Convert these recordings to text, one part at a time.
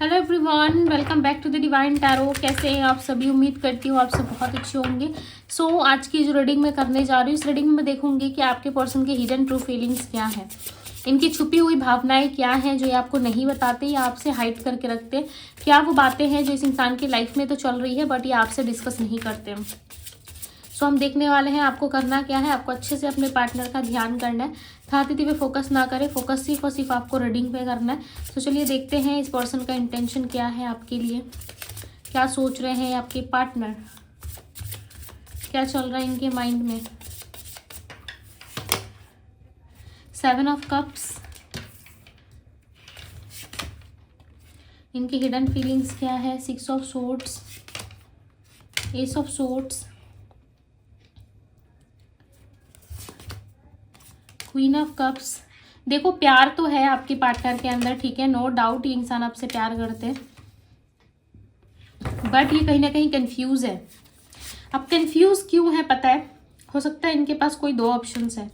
Hello everyone, welcome back to the divine tarot. कैसे हैं आप सभी? उम्मीद करती हूँ आप सब बहुत अच्छे होंगे। आज की जो रीडिंग मैं करने जा रही हूँ, इस रीडिंग में देखूंगी कि आपके पर्सन के हिडन ट्रू फीलिंग्स क्या हैं, इनकी छुपी हुई भावनाएं क्या हैं जो ये आपको नहीं बताते या आपसे हाइड करके रखते हैं। क्या वो बातें हैं जो इस इंसान की लाइफ में तो चल रही है बट ये आपसे डिस्कस नहीं करते। हम देखने वाले हैं आपको करना क्या है। आपको अच्छे से अपने पार्टनर का ध्यान करना है, था तिथि पे फोकस ना करें, फोकस सिर्फ और सिर्फ आपको रीडिंग पे करना है। चलिए देखते हैं इस पर्सन का इंटेंशन क्या है आपके लिए, क्या सोच रहे हैं आपके पार्टनर, क्या चल रहा है इनके माइंड में। 7 ऑफ कप्स, इनकी हिडन फीलिंग्स क्या है। 6 of swords, S of swords, queen of cups. देखो प्यार तो है आपके पार्टनर के अंदर, ठीक है, नो डाउट ये इंसान आपसे प्यार करते हैं, बट ये कहीं ना कहीं कंफ्यूज है। अब कंफ्यूज क्यों है पता है? हो सकता है इनके पास कोई दो ऑप्शंस है।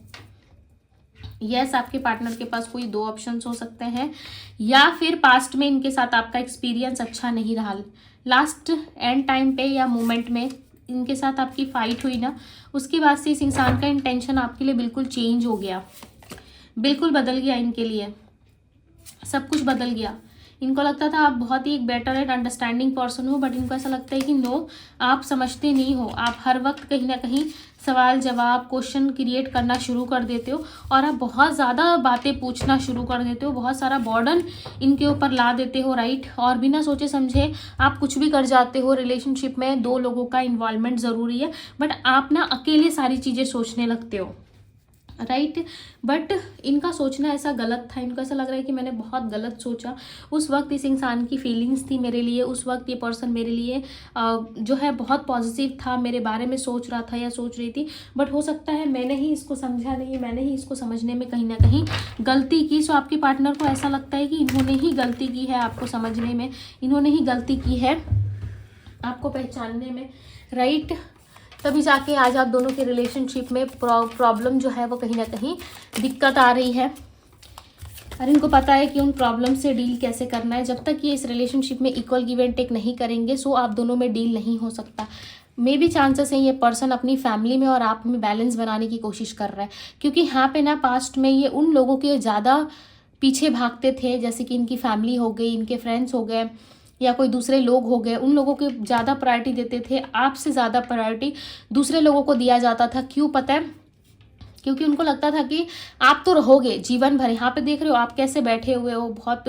यस, आपके पार्टनर के पास कोई दो ऑप्शंस हो सकते हैं, या फिर पास्ट में इनके साथ आपका एक्सपीरियंस अच्छा नहीं रहा। लास्ट एंड टाइम पे या मोमेंट में इनके साथ आपकी फाइट हुई ना, उसके बाद से इस इंसान का इंटेंशन आपके लिए बिल्कुल चेंज हो गया, बिल्कुल बदल गया। इनके लिए सब कुछ बदल गया। इनको लगता था आप बहुत ही एक बेटर एंड अंडरस्टैंडिंग पर्सन हो, बट इनको ऐसा लगता है कि नो, आप समझते नहीं हो। आप हर वक्त कहीं ना कहीं सवाल जवाब क्वेश्चन क्रिएट करना शुरू कर देते हो और आप बहुत ज़्यादा बातें पूछना शुरू कर देते हो, बहुत सारा बर्डन इनके ऊपर ला देते हो, राइट। और बिना सोचे समझे आप कुछ भी कर जाते हो। रिलेशनशिप में दो लोगों का इन्वॉल्वमेंट ज़रूरी है, बट आप ना अकेले सारी चीज़ें सोचने लगते हो, राइट। बट इनका सोचना ऐसा गलत था। इनको ऐसा लग रहा है कि मैंने बहुत गलत सोचा। उस वक्त इस इंसान की फीलिंग्स थी मेरे लिए, उस वक्त ये पर्सन मेरे लिए जो है बहुत पॉजिटिव था, मेरे बारे में सोच रहा था या सोच रही थी, बट हो सकता है मैंने ही इसको समझा नहीं, मैंने ही इसको समझने में कहीं ना कहीं गलती की। सो आपके पार्टनर को ऐसा लगता है कि इन्होंने ही गलती की है आपको समझने में, इन्होंने ही गलती की है आपको पहचानने में, राइट। तभी जाके आज आप दोनों के रिलेशनशिप में प्रॉब्लम जो है वो कहीं ना कहीं दिक्कत आ रही है। और इनको पता है कि उन प्रॉब्लम से डील कैसे करना है। जब तक ये इस रिलेशनशिप में इक्वल गिव एंड टेक नहीं करेंगे, सो आप दोनों में डील नहीं हो सकता। मे भी चांसेस हैं ये पर्सन अपनी फैमिली में और आप में बैलेंस बनाने की कोशिश कर रहा है, क्योंकि यहाँ पे ना पास्ट में ये उन लोगों के ज़्यादा पीछे भागते थे, जैसे कि इनकी फैमिली हो गई, इनके फ्रेंड्स हो गए या कोई दूसरे लोग हो गए, उन लोगों को ज़्यादा प्रायोरिटी देते थे। आपसे ज़्यादा प्रायोरिटी दूसरे लोगों को दिया जाता था। क्यों पता है? क्योंकि उनको लगता था कि आप तो रहोगे जीवन भर। यहाँ पे देख रहे हो आप कैसे बैठे हुए हो, बहुत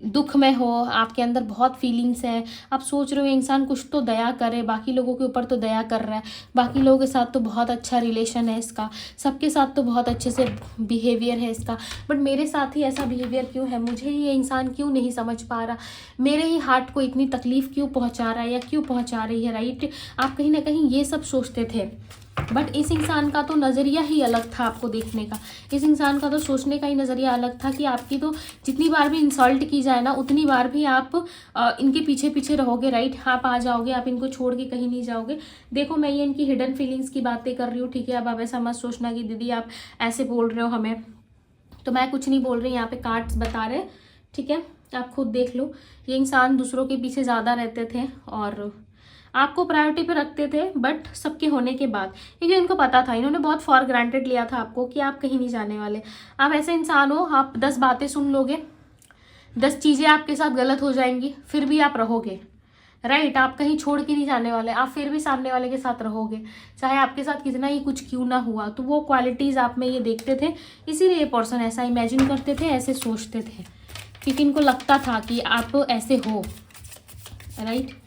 दुख में हो, आपके अंदर बहुत फीलिंग्स हैं। आप सोच रहे हो इंसान कुछ तो दया करे, बाकी लोगों के ऊपर तो दया कर रहा है, बाकी लोगों के साथ तो बहुत अच्छा रिलेशन है इसका, सबके साथ तो बहुत अच्छे से बिहेवियर है इसका, बट मेरे साथ ही ऐसा बिहेवियर क्यों है? मुझे ये इंसान क्यों नहीं समझ पा रहा? मेरे ही हार्ट को इतनी तकलीफ क्यों पहुँचा रहा है या क्यों पहुँचा रही है, राइट। आप कहीं ना कहीं ये सब सोचते थे, बट इस इंसान का तो नज़रिया ही अलग था आपको देखने का। इस इंसान का तो सोचने का ही नज़रिया अलग था कि आपकी तो जितनी बार भी इंसल्ट की जाए ना, उतनी बार भी आप इनके पीछे पीछे रहोगे, राइट। आप आ जाओगे, आप इनको छोड़ के कहीं नहीं जाओगे। देखो मैं ये इनकी हिडन फीलिंग्स की बातें कर रही हूँ, ठीक है। अब आप ऐसा मत सोचना कि दीदी आप ऐसे बोल रहे हो हमें, तो मैं कुछ नहीं बोल रही, यहाँ पे कार्ड्स बता रहे, ठीक है। आप खुद देख लो। ये इंसान दूसरों के पीछे ज़्यादा रहते थे और आपको प्रायोरिटी पे रखते थे, बट सबके होने के बाद, क्योंकि इनको पता था, इन्होंने बहुत फॉर ग्रांटेड लिया था आपको कि आप कहीं नहीं जाने वाले। आप ऐसे इंसान हो, आप 10 बातें सुन लोगे, 10 चीज़ें आपके साथ गलत हो जाएंगी, फिर भी आप रहोगे, राइट। आप कहीं छोड़ के नहीं जाने वाले, आप फिर भी सामने वाले के साथ रहोगे, चाहे आपके साथ कितना ही कुछ क्यों ना हुआ। तो वो क्वालिटीज़ आप में ये देखते थे, इसीलिए ये पर्सन ऐसा इमेजिन करते थे, ऐसे सोचते थे, क्योंकि इनको लगता था कि आप ऐसे हो, राइट।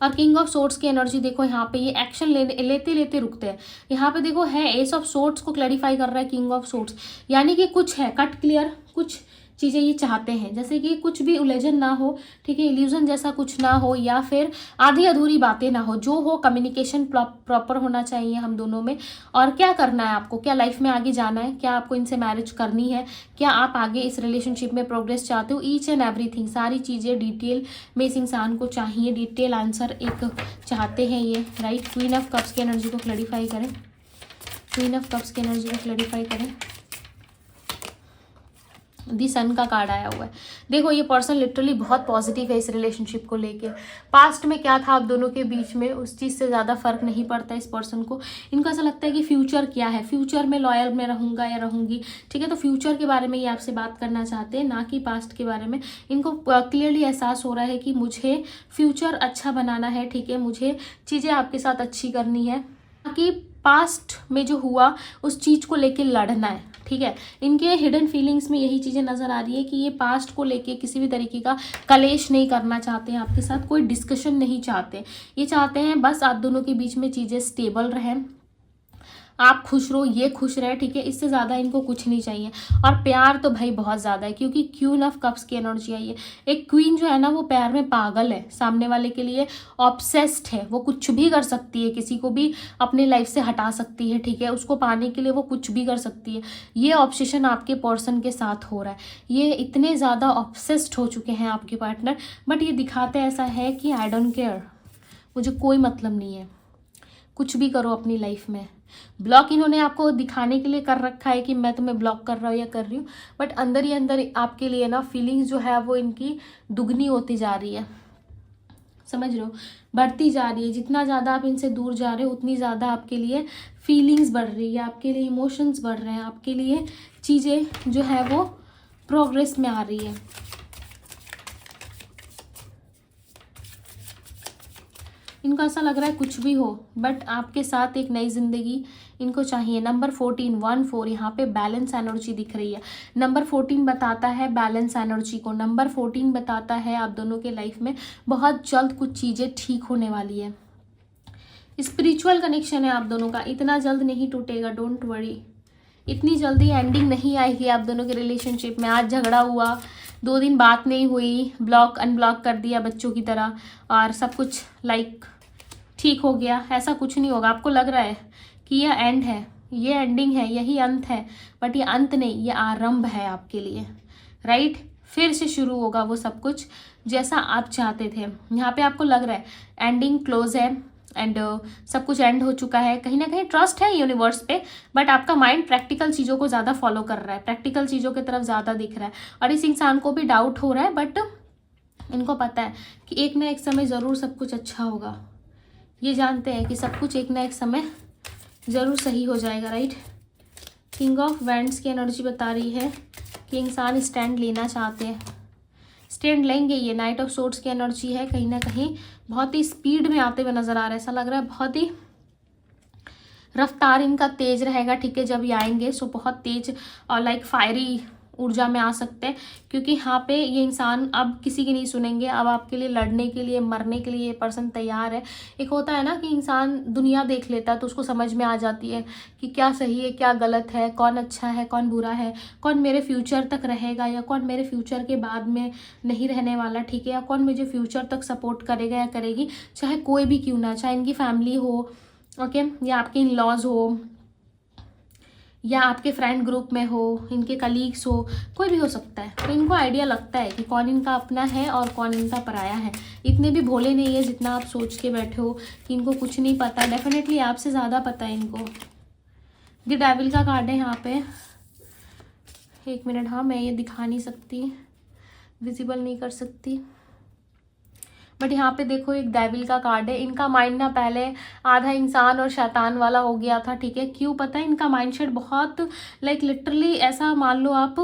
और किंग ऑफ सोर्ड्स की एनर्जी देखो, यहाँ पे ये एक्शन लेते लेते रुकते हैं। यहाँ पे देखो है एस ऑफ सोर्ड्स को क्लैरिफाई कर रहा है किंग ऑफ सोर्ड्स, यानी कि कुछ है कट क्लियर, कुछ चीज़ें ये चाहते हैं, जैसे कि कुछ भी उलझन ना हो, ठीक है, इल्यूजन जैसा कुछ ना हो, या फिर आधी अधूरी बातें ना हो, जो हो कम्युनिकेशन प्रॉपर होना चाहिए हम दोनों में। और क्या करना है आपको, क्या लाइफ में आगे जाना है, क्या आपको इनसे मैरिज करनी है, क्या आप आगे इस रिलेशनशिप में प्रोग्रेस चाहते हो, ईच एंड एवरीथिंग, सारी चीज़ें डिटेल में इस इंसान को चाहिए, डिटेल आंसर एक चाहते हैं ये, राइट। क्वीन ऑफ कप्स की एनर्जी को क्लैरिफाई करें, क्वीन ऑफ कप्स की एनर्जी को क्लैरिफाई करें। दी सन का कार्ड आया हुआ है। देखो ये पर्सन लिटरली बहुत पॉजिटिव है इस रिलेशनशिप को लेके। पास्ट में क्या था आप दोनों के बीच में उस चीज़ से ज़्यादा फर्क नहीं पड़ता इस पर्सन को। इनको ऐसा लगता है कि फ्यूचर क्या है, फ्यूचर में लॉयल में रहूँगा या रहूँगी, ठीक है। तो फ्यूचर के बारे में ये आपसे बात करना चाहते हैं, ना कि पास्ट के बारे में। इनको क्लियरली एहसास हो रहा है कि मुझे फ्यूचर अच्छा बनाना है, ठीक है, मुझे चीज़ें आपके साथ अच्छी करनी है, कि पास्ट में जो हुआ उस चीज़ को लेके लड़ना है, ठीक है। इनके हिडन फीलिंग्स में यही चीज़ें नज़र आ रही है कि ये पास्ट को लेके किसी भी तरीके का कलेश नहीं करना चाहते हैं आपके साथ, कोई डिस्कशन नहीं चाहते। ये चाहते हैं बस आप दोनों के बीच में चीज़ें स्टेबल रहें, आप खुश रहो, ये खुश रहे, ठीक है। इससे ज़्यादा इनको कुछ नहीं चाहिए। और प्यार तो भाई बहुत ज़्यादा है, क्योंकि क्वीन ऑफ कप्स की एनर्जी आई है। एक क्वीन जो है ना वो प्यार में पागल है, सामने वाले के लिए ऑब्सेस्ड है। वो कुछ भी कर सकती है, किसी को भी अपने लाइफ से हटा सकती है, ठीक है। उसको पाने के लिए वो कुछ भी कर सकती है। ये ऑब्सेशन आपके पर्सन के साथ हो रहा है। ये इतने ज़्यादा ऑब्सेस्ड हो चुके हैं आपके पार्टनर, बट ये दिखाते ऐसा है कि आई डोंट केयर, मुझे कोई मतलब नहीं है, कुछ भी करो अपनी लाइफ में। ब्लॉक इन्होंने आपको दिखाने के लिए कर रखा है कि मैं तुम्हें ब्लॉक कर रहा हूँ या कर रही हूँ, बट अंदर ही अंदर आपके लिए ना फीलिंग्स जो है वो इनकी दुगनी होती जा रही है, समझ रहे हो, बढ़ती जा रही है। जितना ज़्यादा आप इनसे दूर जा रहे हो उतनी ज़्यादा आपके लिए फीलिंग्स बढ़ रही है, आपके लिए इमोशंस बढ़ रहे हैं, आपके लिए चीज़ें जो है वो प्रोग्रेस में आ रही है। इनको ऐसा लग रहा है कुछ भी हो, बट आपके साथ एक नई जिंदगी इनको चाहिए। नंबर 14 14 यहाँ पे बैलेंस एनर्जी दिख रही है। नंबर 14 बताता है बैलेंस एनर्जी को। नंबर 14 बताता है आप दोनों के लाइफ में बहुत जल्द कुछ चीज़ें ठीक होने वाली है। स्पिरिचुअल कनेक्शन है आप दोनों का, इतना जल्द नहीं टूटेगा, डोंट वरी। इतनी जल्दी एंडिंग नहीं आएगी आप दोनों के रिलेशनशिप में। आज झगड़ा हुआ, 2 दिन बात नहीं हुई, ब्लॉक अनब्लॉक कर दिया बच्चों की तरह, और सब कुछ ठीक हो गया, ऐसा कुछ नहीं होगा। आपको लग रहा है कि यह एंड है, ये एंडिंग है, यही अंत है, बट ये अंत नहीं, ये आरंभ है आपके लिए, राइट। फिर से शुरू होगा वो सब कुछ जैसा आप चाहते थे। यहाँ पे आपको लग रहा है एंडिंग क्लोज है एंड सब कुछ एंड हो चुका है। कहीं ना कहीं ट्रस्ट है यूनिवर्स पे, बट आपका माइंड प्रैक्टिकल चीज़ों को ज़्यादा फॉलो कर रहा है, प्रैक्टिकल चीज़ों की तरफ ज़्यादा दिख रहा है। और इस इंसान को भी डाउट हो रहा है, बट इनको पता है कि एक ना एक समय ज़रूर सब कुछ अच्छा होगा। ये जानते हैं कि सब कुछ एक ना एक समय ज़रूर सही हो जाएगा, राइट। किंग ऑफ वैंड्स की एनर्जी बता रही है कि इंसान स्टैंड लेना चाहते हैं, स्टैंड लेंगे। ये नाइट ऑफ सोर्ड्स की एनर्जी है, कहीं ना कहीं बहुत ही स्पीड में आते हुए नज़र आ रहा है। ऐसा लग रहा है बहुत ही रफ्तार इनका तेज रहेगा, ठीक है। जब ये आएंगे सो बहुत तेज और लाइक फायरी ऊर्जा में आ सकते हैं, क्योंकि यहाँ पे ये इंसान अब किसी की नहीं सुनेंगे। अब आपके लिए लड़ने के लिए, मरने के लिए ये पर्सन तैयार है। एक होता है ना कि इंसान दुनिया देख लेता है तो उसको समझ में आ जाती है कि क्या सही है क्या गलत है, कौन अच्छा है कौन बुरा है, कौन मेरे फ्यूचर तक रहेगा या कौन मेरे फ्यूचर के बाद में नहीं रहने वाला, ठीक है, या कौन मुझे फ्यूचर तक सपोर्ट करेगा या करेगी, चाहे कोई भी क्यों ना, चाहे इनकी फैमिली हो, ओके, या आपके इन लॉज हो, या आपके फ्रेंड ग्रुप में हो, इनके कलीग्स हो, कोई भी हो सकता है। तो इनको आइडिया लगता है कि कौन इनका अपना है और कौन इनका पराया है। इतने भी भोले नहीं है जितना आप सोच के बैठे हो कि इनको कुछ नहीं पता। डेफिनेटली आपसे ज़्यादा पता है इनको। द डेविल का कार्ड है यहाँ पे। एक मिनट, हाँ मैं ये दिखा नहीं सकती, विजिबल नहीं कर सकती, बट यहाँ पे देखो एक डेविल का कार्ड है। इनका माइंड ना पहले आधा इंसान और शैतान वाला हो गया था, ठीक है। क्यों पता है, इनका माइंडसेट बहुत लाइक लिटरली ऐसा मान लो आप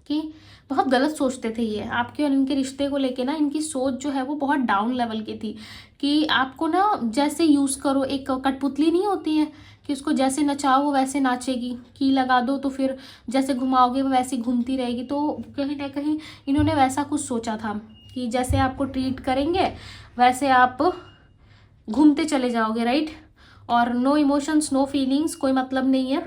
कि बहुत गलत सोचते थे ये आपके और इनके रिश्ते को लेके ना। इनकी सोच जो है वो बहुत डाउन लेवल की थी कि आपको ना जैसे यूज़ करो, एक कठपुतली नहीं होती है कि उसको जैसे नचाओ वो वैसे नाचेगी, की लगा दो तो फिर जैसे घुमाओगे वो वैसे घूमती रहेगी। तो कहीं ना कहीं इन्होंने वैसा कुछ सोचा था कि जैसे आपको ट्रीट करेंगे वैसे आप घूमते चले जाओगे, राइट। और नो इमोशंस नो फीलिंग्स, कोई मतलब नहीं है,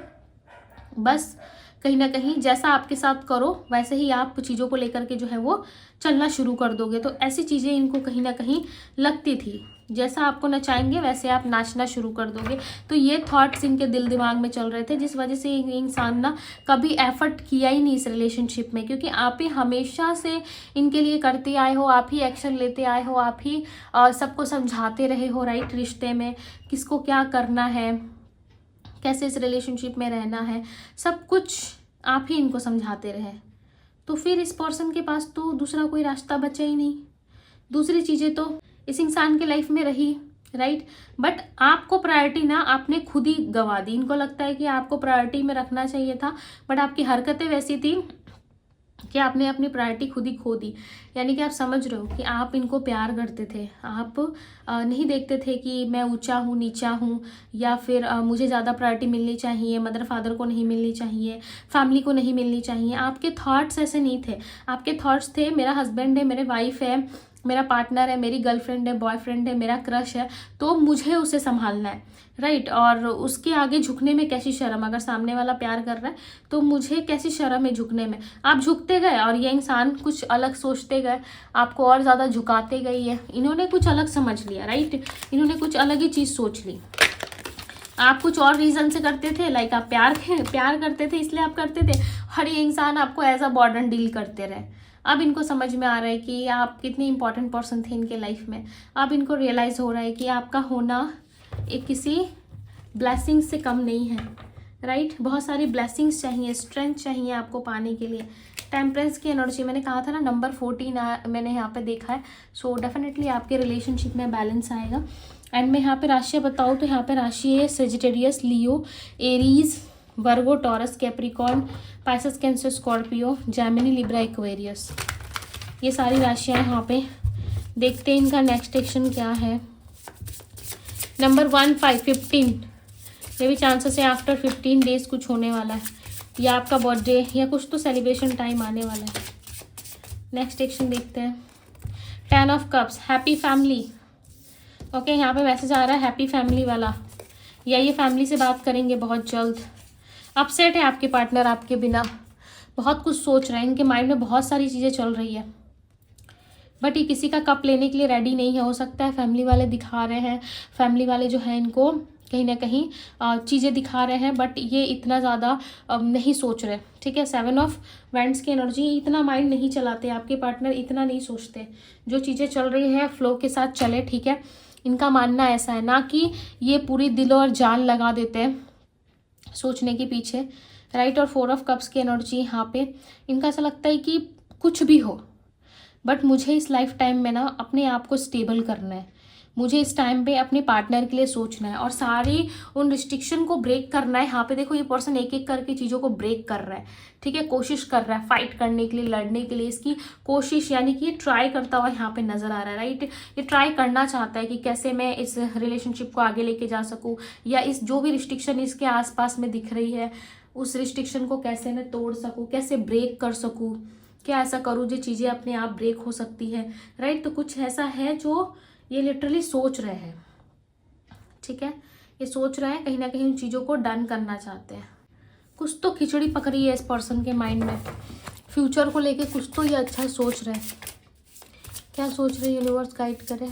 बस कहीं ना कहीं जैसा आपके साथ करो वैसे ही आप चीज़ों को लेकर के जो है वो चलना शुरू कर दोगे। तो ऐसी चीज़ें इनको कहीं ना कहीं लगती थी, जैसा आपको नचाएंगे वैसे आप नाचना शुरू कर दोगे। तो ये थॉट्स इनके दिल दिमाग में चल रहे थे, जिस वजह से इंसान ना कभी एफर्ट किया ही नहीं इस रिलेशनशिप में, क्योंकि आप ही हमेशा से इनके लिए करते आए हो, आप ही एक्शन लेते आए हो, आप ही सबको समझाते रहे हो, राइट। रिश्ते में किसको क्या करना है, कैसे इस रिलेशनशिप में रहना है, सब कुछ आप ही इनको समझाते रहे, तो फिर इस पर्सन के पास तो दूसरा कोई रास्ता बचा ही नहीं, दूसरी चीज़ें तो इस इंसान के लाइफ में रही, राइट। बट आपको प्रायोरिटी ना आपने खुद ही गंवा दी। इनको लगता है कि आपको प्रायोरिटी में रखना चाहिए था, बट आपकी हरकतें वैसी थी कि आपने अपनी प्रायोरिटी खुद ही खो दी। यानी कि आप समझ रहे हो कि आप इनको प्यार करते थे, आप नहीं देखते थे कि मैं ऊंचा हूँ नीचा हूँ, या फिर मुझे ज़्यादा प्रायोरिटी मिलनी चाहिए, मदर फादर को नहीं मिलनी चाहिए, फैमिली को नहीं मिलनी चाहिए। आपके थॉट्स ऐसे नहीं थे। आपके थॉट्स थे मेरा हस्बैंड है, मेरे वाइफ है, मेरा पार्टनर है, मेरी गर्लफ्रेंड है, बॉयफ्रेंड है, मेरा क्रश है, तो मुझे उसे संभालना है, राइट। और उसके आगे झुकने में कैसी शर्म, अगर सामने वाला प्यार कर रहा है तो मुझे कैसी शर्म है झुकने में। आप झुकते गए और ये इंसान कुछ अलग सोचते गए, आपको और ज़्यादा झुकाते गई है। इन्होंने कुछ अलग समझ लिया, राइट। इन्होंने कुछ अलग ही चीज़ सोच ली। आप कुछ और रीज़न से करते थे, लाइक आप प्यार करते थे इसलिए आप करते थे, और ये इंसान आपको एज अ बर्डन डील करते रहे। अब इनको समझ में आ रहा है कि आप कितने इंपॉर्टेंट पर्सन थे इनके लाइफ में। अब इनको रियलाइज़ हो रहा है कि आपका होना एक किसी ब्लेसिंग से कम नहीं है, राइट। बहुत सारी ब्लेसिंग्स चाहिए, स्ट्रेंथ चाहिए आपको पाने के लिए। टेम्परेंस की एनर्जी मैंने कहा था ना, नंबर 14 मैंने यहाँ पे देखा है। सो डेफिनेटली आपके रिलेशनशिप में बैलेंस आएगा। एंड मैं यहाँ पे राशि बताऊँ तो यहाँ पे राशि है Sagittarius, Leo, Aries, Virgo, Taurus, Capricorn, Pisces, Cancer, Scorpio, Gemini, Libra, Aquarius. ये सारी राशियाँ यहाँ पे। देखते हैं इनका नेक्स्ट एक्शन क्या है। नंबर 1, 5, 15। ये भी चांसेस है आफ्टर 15 डेज कुछ होने वाला है, या आपका बर्थडे या कुछ तो सेलिब्रेशन टाइम आने वाला है। नेक्स्ट एक्शन देखते हैं। 10 of cups, happy family. Okay, यहाँ पे मैसेज आ रहा है हैप्पी फैमिली वाला, या ये फैमिली से बात करेंगे बहुत जल्द। अपसेट है आपके पार्टनर आपके बिना, बहुत कुछ सोच रहे हैं, इनके माइंड में बहुत सारी चीज़ें चल रही है, बट ये किसी का कप लेने के लिए रेडी नहीं है। हो सकता है फैमिली वाले दिखा रहे हैं, फैमिली वाले जो हैं इनको कहीं ना कहीं चीज़ें दिखा रहे हैं, बट ये इतना ज़्यादा नहीं सोच रहे, ठीक है। 7 ऑफ वैंड्स की एनर्जी, इतना माइंड नहीं चलाते आपके पार्टनर, इतना नहीं सोचते। जो चीज़ें चल रही है फ्लो के साथ चले, ठीक है। इनका मानना ऐसा है, ना कि ये पूरी दिल और जान लगा देते हैं सोचने के पीछे, राइट। और 4 ऑफ कप्स की एनर्जी यहाँ पे, इनका ऐसा लगता है कि कुछ भी हो, बट मुझे इस लाइफ टाइम में ना अपने आप को स्टेबल करना है, मुझे इस टाइम पे अपने पार्टनर के लिए सोचना है और सारी उन रिस्ट्रिक्शन को ब्रेक करना है। यहाँ पे देखो ये पर्सन एक एक करके चीज़ों को ब्रेक कर रहा है, ठीक है, कोशिश कर रहा है फाइट करने के लिए, लड़ने के लिए। इसकी कोशिश यानी कि ये ट्राई करता हुआ यहाँ पे नजर आ रहा है, राइट। ये ट्राई करना चाहता है कि कैसे मैं इस रिलेशनशिप को आगे लेके जा सकूँ, या इस जो भी रिस्ट्रिक्शन इसके आसपास में दिख रही है उस रिस्ट्रिक्शन को कैसे मैं तोड़ सकूँ, कैसे ब्रेक कर सकूँ, क्या ऐसा करूँ जो चीज़ें अपने आप ब्रेक हो सकती है, राइट। तो कुछ ऐसा है जो ये लिटरली सोच रहे हैं, ठीक है। ये सोच रहे हैं, कहीं ना कहीं उन चीज़ों को डन करना चाहते हैं। कुछ तो खिचड़ी पक रही है इस पर्सन के माइंड में, फ्यूचर को लेके कुछ तो ये अच्छा सोच रहे हैं। क्या सोच रहे हैं यूनिवर्स गाइड करे।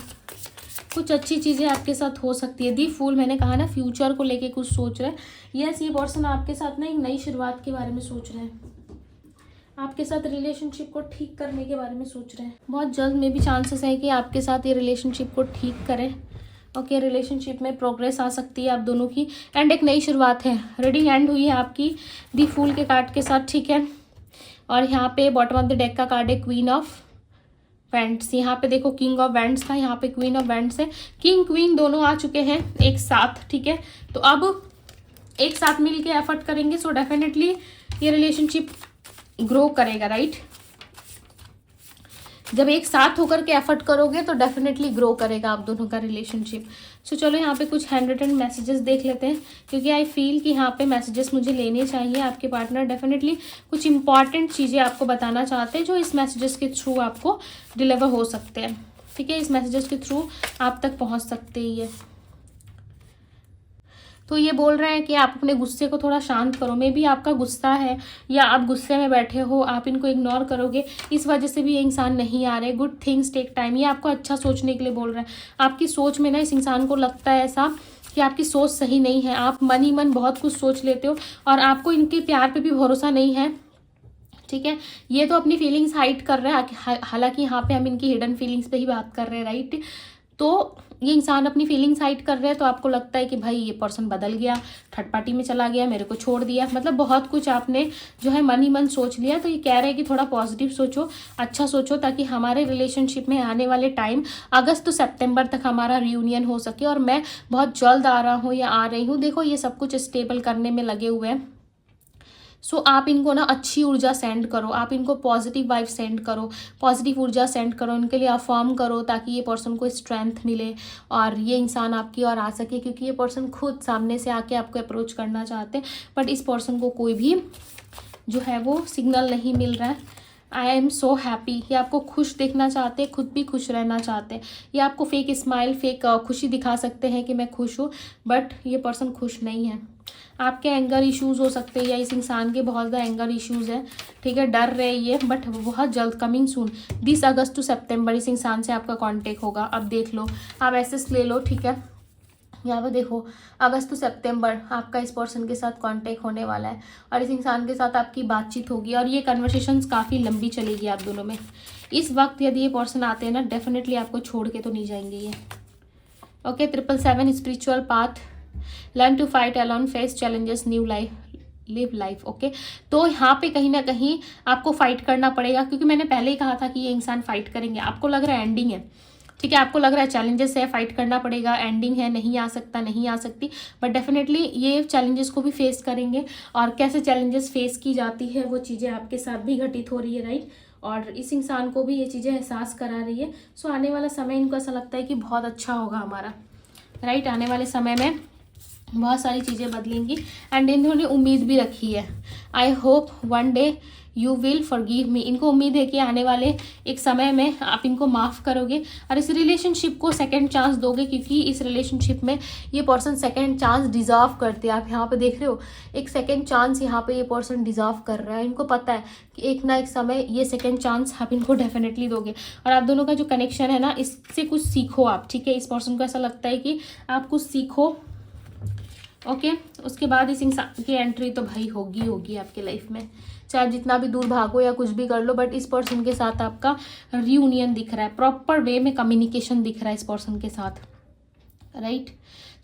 कुछ अच्छी चीज़ें आपके साथ हो सकती है। दी फूल मैंने कहा ना, फ्यूचर को लेके कुछ सोच रहे हैं। यस, ये पर्सन आपके साथ ना एक नई शुरुआत के बारे में सोच रहे हैं, आपके साथ रिलेशनशिप को ठीक करने के बारे में सोच रहे हैं। बहुत जल्द में भी चांसेस है कि आपके साथ ये रिलेशनशिप को ठीक करें। ओके, रिलेशनशिप में प्रोग्रेस आ सकती है आप दोनों की, एंड एक नई शुरुआत है। रीडिंग एंड हुई है आपकी दी फूल के कार्ड के साथ, ठीक है। और यहाँ पे बॉटम ऑफ द डेक का कार्ड है क्वीन ऑफ वैंड्स। यहाँ पे देखो किंग ऑफ वैंड्स था, यहाँ पे क्वीन ऑफ वैंड्स है। किंग क्वीन दोनों आ चुके हैं एक साथ, ठीक है। तो अब एक साथ मिल के एफर्ट करेंगे, सो डेफिनेटली ये रिलेशनशिप ग्रो करेगा, राइट। जब एक साथ होकर के एफर्ट करोगे तो डेफिनेटली ग्रो करेगा आप दोनों का रिलेशनशिप। सो चलो यहाँ पे कुछ हैंड रिटन मैसेजेस देख लेते हैं, क्योंकि आई फील कि यहाँ पे मैसेजेस मुझे लेने चाहिए। आपके पार्टनर डेफिनेटली कुछ इंपॉर्टेंट चीज़ें आपको बताना चाहते हैं जो इस मैसेजेस के थ्रू आपको डिलीवर हो सकते हैं, ठीक है। इस मैसेजेस के थ्रू आप तक पहुँच सकते ही है। तो ये बोल रहे हैं कि आप अपने गुस्से को थोड़ा शांत करो। मे बी आपका गुस्सा है या आप गुस्से में बैठे हो, आप इनको इग्नोर करोगे, इस वजह से भी ये इंसान नहीं आ रहे। गुड थिंग्स टेक टाइम, ये आपको अच्छा सोचने के लिए बोल रहे हैं। आपकी सोच में ना इस इंसान को लगता है ऐसा कि आपकी सोच सही नहीं है, आप मन ही मन बहुत कुछ सोच लेते हो और आपको इनके प्यार पे भी भरोसा नहीं है, ठीक है। ये तो अपनी फीलिंग्स हाइड कर रहे हैं, हालांकि यहाँ पे हम इनकी हिडन फीलिंग्स पे ही बात कर रहे हैं, राइट। तो ये इंसान अपनी फीलिंग्स हाइड कर रहे हैं तो आपको लगता है कि भाई ये पर्सन बदल गया, थर्ड पार्टी में चला गया, मेरे को छोड़ दिया, मतलब बहुत कुछ आपने जो है मन ही मन सोच लिया। तो ये कह रहे हैं कि थोड़ा पॉजिटिव सोचो, अच्छा सोचो, ताकि हमारे रिलेशनशिप में आने वाले टाइम अगस्त to सितंबर तक हमारा रियूनियन हो सके। और मैं बहुत जल्द आ रहा हूँ या आ रही हूँ। देखो ये सब कुछ स्टेबल करने में लगे हुए हैं। सो आप इनको ना अच्छी ऊर्जा सेंड करो, आप इनको पॉजिटिव वाइब सेंड करो, पॉजिटिव ऊर्जा सेंड करो, इनके लिए अफर्म करो, ताकि ये पर्सन को स्ट्रेंथ मिले और ये इंसान आपकी ओर आ सके। क्योंकि ये पर्सन खुद सामने से आके आपको अप्रोच करना चाहते हैं, बट इस पर्सन को कोई भी जो है वो सिग्नल नहीं मिल रहा है। आई एम सो हैप्पी, ये आपको खुश देखना चाहते हैं, खुद भी खुश रहना चाहते हैं। ये आपको फेक स्माइल, फेक खुशी दिखा सकते हैं कि मैं खुश हूँ, बट ये पर्सन खुश नहीं है। आपके एंगर इश्यूज़ हो सकते हैं या इस इंसान के बहुत ज़्यादा एंगर इश्यूज़ है, ठीक है, डर रहे ये, बट बहुत जल्द कमिंग सून 20 अगस्त to सितंबर इस इंसान से आपका कांटेक्ट होगा। अब देख लो, आप एसेस ले लो, ठीक है, यहाँ पे देखो अगस्त to सितंबर आपका इस पर्सन के साथ कांटेक्ट होने वाला है और इस इंसान के साथ आपकी बातचीत होगी और ये कन्वर्सेशंस काफ़ी लंबी चलेगी आप दोनों में। इस वक्त यदि ये पर्सन आते हैं ना, डेफिनेटली आपको छोड़ के तो नहीं जाएंगे ये। Okay, 777 spiritual path, learn to fight alone, face challenges, new life, live life. Okay, तो यहाँ पे कहीं ना कहीं आपको फाइट करना पड़ेगा, क्योंकि मैंने पहले ही कहा था कि ये इंसान फाइट करेंगे। आपको लग रहा है एंडिंग है, ठीक है, आपको लग रहा है चैलेंजेस है, फाइट करना पड़ेगा, एंडिंग है, नहीं आ सकता, नहीं आ सकती, बट डेफिनेटली ये चैलेंजेस को भी फेस करेंगे। और कैसे चैलेंजेस फेस की जाती है वो चीज़ें आपके साथ भी घटित हो रही है, राइट, और इस इंसान को भी ये चीज़ें एहसास करा रही है। सो आने वाला समय इनको ऐसा लगता है कि बहुत अच्छा होगा हमारा, राइट, आने वाले समय में बहुत सारी चीज़ें बदलेंगी एंड इन्होंने उम्मीद भी रखी है। I hope one day you will forgive me, इनको उम्मीद है कि आने वाले एक समय में आप इनको माफ़ करोगे और इस रिलेशनशिप को सेकंड चांस दोगे, क्योंकि इस रिलेशनशिप में ये पर्सन सेकंड चांस डिज़र्व करते हैं। आप यहाँ पे देख रहे हो, एक सेकंड चांस यहाँ पे ये पर्सन डिज़र्व कर रहा है। इनको पता है कि एक ना एक समय ये सेकंड चांस आप इनको डेफिनेटली दोगे और आप दोनों का जो कनेक्शन है ना, इससे कुछ सीखो आप, ठीक है। इस पर्सन को ऐसा लगता है कि आप कुछ सीखो, ओके। उसके बाद इस इंसान की एंट्री तो भाई होगी आपके लाइफ में, चाहे जितना भी दूर भागो या कुछ भी कर लो, बट इस पर्सन के साथ आपका रियूनियन दिख रहा है, प्रॉपर वे में कम्युनिकेशन दिख रहा है इस पर्सन के साथ, राइट।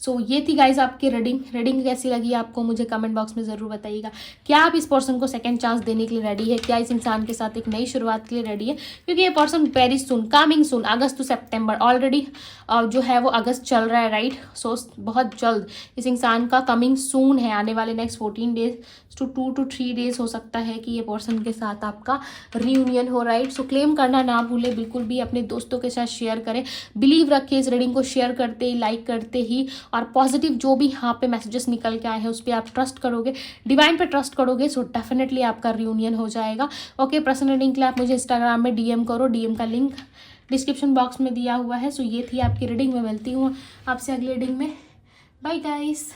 सो ये थी गाइज आपकी रीडिंग कैसी लगी आपको मुझे कमेंट बॉक्स में ज़रूर बताइएगा। क्या आप इस पर्सन को सेकंड चांस देने के लिए रेडी है? क्या इस इंसान के साथ एक नई शुरुआत के लिए रेडी है? क्योंकि ये person very soon, coming soon, अगस्त टू सितंबर, ऑलरेडी जो है वो अगस्त चल रहा है, राइट। सो बहुत जल्द इस इंसान का कमिंग सून है, आने वाले next 14 days to 2 to 3 days हो सकता है कि ये पर्सन के साथ आपका रियूनियन हो, राइट। सो क्लेम करना ना भूले, बिल्कुल भी अपने दोस्तों के साथ शेयर करें, बिलीव रखें इस रीडिंग को शेयर करते ही, लाइक करते ही, और पॉजिटिव जो भी यहाँ पे मैसेजेस निकल के आए हैं उस पर आप ट्रस्ट करोगे, डिवाइन पे ट्रस्ट करोगे, सो डेफिनेटली आपका रियूनियन हो जाएगा। ओके, पर्सनल रीडिंग के लिए आप मुझे इंस्टाग्राम में DM करो, DM का लिंक डिस्क्रिप्शन बॉक्स में दिया हुआ है। सो ये थी आपकी रीडिंग, में मिलती हूँ आपसे अगली रीडिंग में। Bye guys.